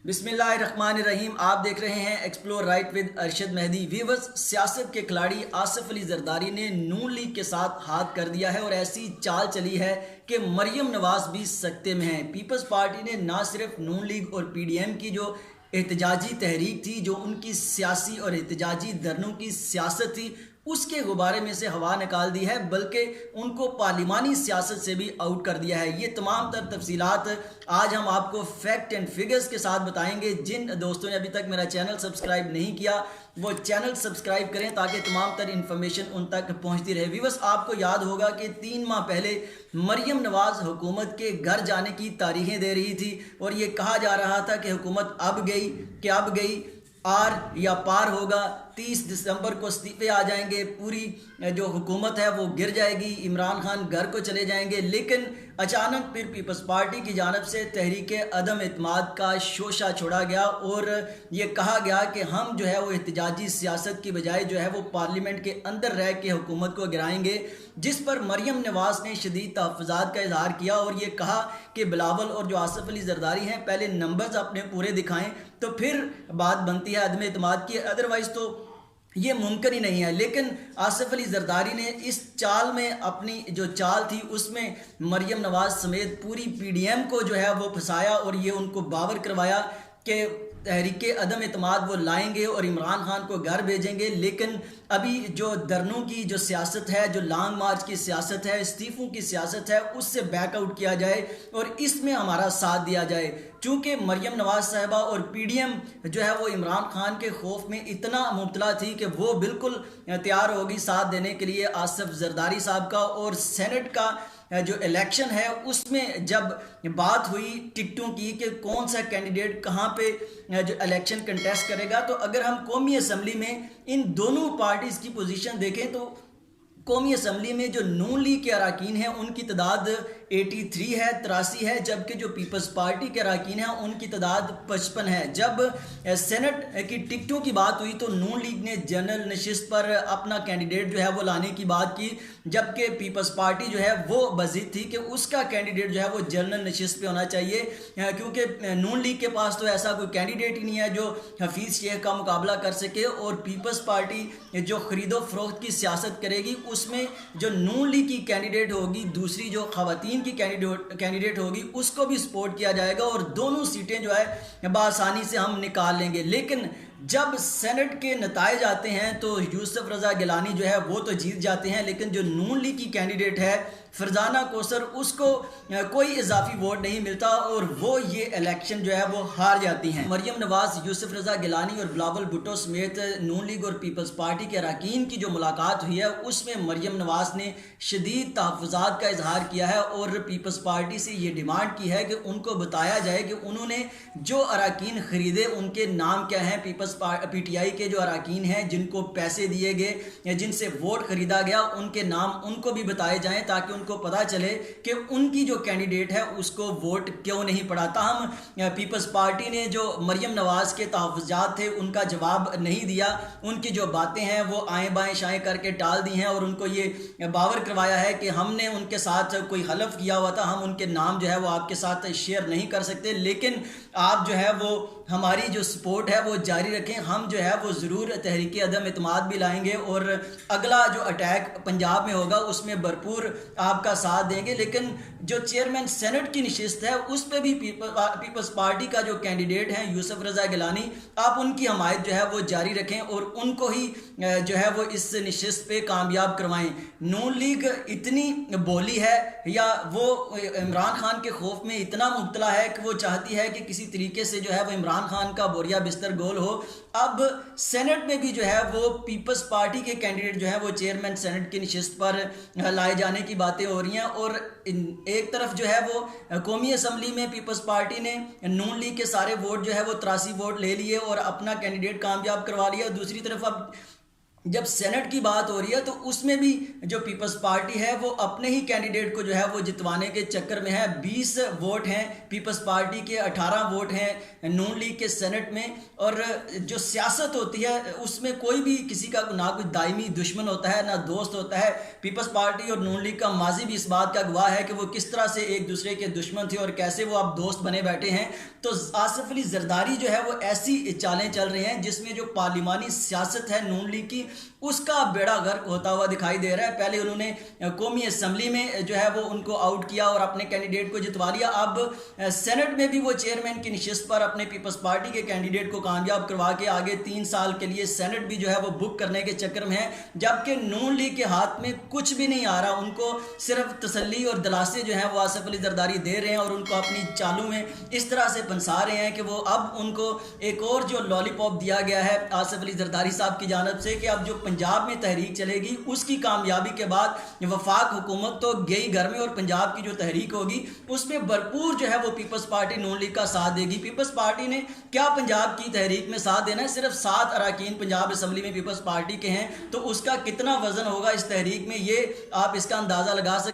बिस्मिल्लाहिर्रहमानिर्रहीम। आप देख रहे हैं explore right with Arshad Mehdi. Viewers, सियासत के खिलाड़ी आसिफ अली जरदारी ने नून लीग के साथ हाथ कर दिया है और ऐसी चाल चली है कि मरियम नवाज भी सकते में है। पीपल्स पार्टी ने ना सिर्फ नून लीग और पीडीएम की जो एहतजाजी तहरीक थी, जो उनकी सियासी और एहतजाजी धरनों की सियासत थी, उसके गुब्बारे में से हवा निकाल दी है, बल्कि उनको पार्लिमानी सियासत से भी आउट कर दिया है। ये तमाम तर तफसीलात आज हम आपको फैक्ट एंड फिगर्स के साथ बताएंगे। जिन दोस्तों ने अभी तक मेरा चैनल सब्सक्राइब नहीं किया वो चैनल सब्सक्राइब करें ताकि तमाम तर इन्फॉर्मेशन उन तक पहुंचती रहे। व्यूअर्स, आपको याद होगा कि 3 माह पहले मरियम नवाज हुकूमत के घर जाने की तारीखें दे रही थी और ये कहा जा रहा था कि हुकूमत अब गई आर या पार होगा, 30 दिसंबर को इस्तीफे आ जाएंगे, पूरी जो हुकूमत है वो गिर जाएगी, इमरान खान घर को चले जाएंगे। लेकिन अचानक फिर पीपल्स पार्टी की जानब से तहरीक अदम एतमाद का शोशा छोड़ा गया और ये कहा गया कि हम जो है वो एहतजाजी सियासत की बजाय जो है वो पार्लियामेंट के अंदर रह के हुकूमत को गिराएंगे, जिस पर मरियम नवाज ने शदीद तहफ़्फ़ुज़ात का इजहार किया और ये कहा कि बिलावल और जो आसिफ अली जरदारी हैं पहले नंबर्स अपने पूरे दिखाएं तो फिर बात बनती है अदम एतमाद की, अदरवाइज़ तो ये मुमकिन ही नहीं है। लेकिन आसिफ अली जरदारी ने इस चाल में अपनी जो चाल थी उसमें मरियम नवाज समेत पूरी पीडीएम को जो है वो फंसाया और ये उनको बावर करवाया कि तहरीक अदम एतमाद वो लाएंगे और इमरान खान को घर भेजेंगे। लेकिन अभी जो धरनों की जो सियासत है, जो लॉन्ग मार्च की सियासत है, इस्तीफ़ों की सियासत है, उससे बैकआउट किया जाए और इसमें हमारा साथ दिया जाए। चूँकि मरियम नवाज साहिबा और पीडीएम जो है वो इमरान खान के खौफ में इतना मुब्तला थी कि वो बिल्कुल तैयार होगी साथ देने के लिए आसिफ जरदारी साहब का। और सेनेट का जो इलेक्शन है उसमें जब बात हुई टिकटों की कि कौन सा कैंडिडेट कहाँ पे जो इलेक्शन कंटेस्ट करेगा, तो अगर हम कौमी असम्बली में इन दोनों पार्टीज़ की पोजीशन देखें तो कौमी असम्बली में जो नून लीग के अरकान हैं उनकी तादाद 83 है, 83 है, जबकि जो पीपल्स पार्टी के अरकान हैं उनकी तादाद 55 है। जब सेनेट की टिकटों की बात हुई तो नून लीग ने जनरल नशिस्त पर अपना कैंडिडेट जो है वो लाने की बात की, जबकि पीपल्स पार्टी जो है वो बज़िद थी कि उसका कैंडिडेट जो है वो जनरल नशिस्त पे होना चाहिए, क्योंकि नून लीग के पास तो ऐसा कोई कैंडिडेट ही नहीं है जो हफीज़ शेख का मुकाबला कर सके। और पीपल्स पार्टी जो खरीदो फरोख्त की सियासत करेगी उसमें जो नून लीग की कैंडिडेट होगी, दूसरी जो खवातीन की कैंडिडेट होगी, उसको भी सपोर्ट किया जाएगा और दोनों सीटें जो है बआसानी से हम निकाल लेंगे। लेकिन जब सेनेट के नताइज आते हैं तो यूसुफ रज़ा गिलानी जो है वो तो जीत जाते हैं, लेकिन जो नून लीग की कैंडिडेट है फरजाना कोसर, उसको कोई इजाफी वोट नहीं मिलता और वो ये इलेक्शन जो है वो हार जाती हैं। मरियम नवाज, यूसुफ रज़ा गिलानी और बिलावल भुट्टो समेत नून लीग और पीपल्स पार्टी के अरकान की जो मुलाकात हुई है उसमें मरियम नवाज ने शदीद तहफ़्फ़ुज़ात का इजहार किया है और पीपल्स पार्टी से ये डिमांड की है कि उनको बताया जाए कि उन्होंने जो अरकान ख़रीदे उनके नाम क्या हैं। पीपल्स पीटीआई के जो अरकान हैं जिनको पैसे दिए गए, जिनसे वोट ख़रीदा गया, उनके नाम उनको भी बताए जाएँ ताकि उनको पता चले कि उनकी जो कैंडिडेट है उसको वोट क्यों नहीं पड़ा। ताहम पीपल्स पार्टी ने जो मरियम नवाज के तहफ़्फ़ुज़ात थे उनका जवाब नहीं दिया, उनकी जो बातें हैं वो आएँ बाएँ शाएँ करके टाल दी हैं और उनको ये बावर करवाया है कि हमने उनके साथ कोई हलफ किया हुआ था, हम उनके नाम जो है वो आपके साथ शेयर नहीं कर सकते, लेकिन आप जो है वो हमारी जो सपोर्ट है वो जारी रखें, हम जो है वो ज़रूर तहरीक अदम एतमाद भी लाएंगे और अगला जो अटैक पंजाब में होगा उसमें भरपूर आपका साथ देंगे। लेकिन जो चेयरमैन सेनेट की नशिस्त है उस पर भी पीपल्स पार्टी का जो कैंडिडेट है यूसुफ रज़ा गिलानी, आप उनकी हमायत जो है वो जारी रखें और उनको ही जो है वो इस नशिस्त पे कामयाब करवाएं। नून लीग इतनी बोली है या वो इमरान खान के खौफ में इतना मुब्तला है कि वो चाहती है कि किसी तरीके से जो है वो इमरान खान का बोरिया बिस्तर गोल हो। अब सेनेट में भी जो है वो पीपल्स पार्टी के कैंडिडेट जो है वो चेयरमैन सेनेट की नशिस्त पर लाए जाने की बातें हो रही हैं और एक तरफ जो है वो कौमी असम्बली में पीपल्स पार्टी ने नून लीग के सारे वोट जो है वो 83 वोट ले लिए और अपना कैंडिडेट कामयाब करवा लिया। दूसरी तरफ अब जब सेनेट की बात हो रही है तो उसमें भी जो पीपल्स पार्टी है वो अपने ही कैंडिडेट को जो है वो जितवाने के चक्कर में है। 20 वोट हैं पीपल्स पार्टी के, 18 वोट हैं नून लीग के सेनेट में। और जो सियासत होती है उसमें कोई भी किसी का ना कोई दायमी दुश्मन होता है ना दोस्त होता है। पीपल्स पार्टी और नून लीग का माजी भी इस बात का गवाह है कि वो किस तरह से एक दूसरे के दुश्मन थे और कैसे वो अब दोस्त बने बैठे हैं। तो आसिफ अली जरदारी जो है वो ऐसी चालें चल रही हैं जिसमें जो पार्लिमानी सियासत है नून लीग की उसका बेड़ा गर्क होता हुआ दिखाई दे रहा है। पहले उन्होंने कौमी असम्बली में जो है वो उनको आउट किया और अपने कैंडिडेट को जितवा लिया। अब सेनेट में भी वो चेयरमैन की नशिस्त पर अपने पीपल्स पार्टी के कैंडिडेट को कामयाब करवा के आगे 3 साल के लिए सेनेट भी जो है वो बुक करने के चक्कर में है। जबकि नून लीग के हाथ में कुछ भी नहीं आ रहा, उनको सिर्फ तसल्ली और दिलासे जो है वो आसिफ अली जरदारी दे रहे हैं और उनको अपनी चालू में इस तरह से फंसा रहे हैं कि वो अब उनको एक और जो लॉलीपॉप दिया गया है आसिफ अली जरदारी साहब की जानब से कि अब जो पंजाब में तहरीक चलेगी उसकी कामयाबी के बाद वफाक हुकूमत तो गई घर में और पंजाब की जो तहरीक होगी उसमें भरपूर जो है वो पीपल्स पार्टी नून लीग का साथ देगी। पीपल्स पार्टी ने क्या पंजाब की तहरीक में साथ देना है? सिर्फ 7 अरकान पंजाब असम्बली में पीपल्स पार्टी के हैं, तो उसका कितना वजन होगा इस तहरीक में, ये आप इसका अंदाजा लगा सकते।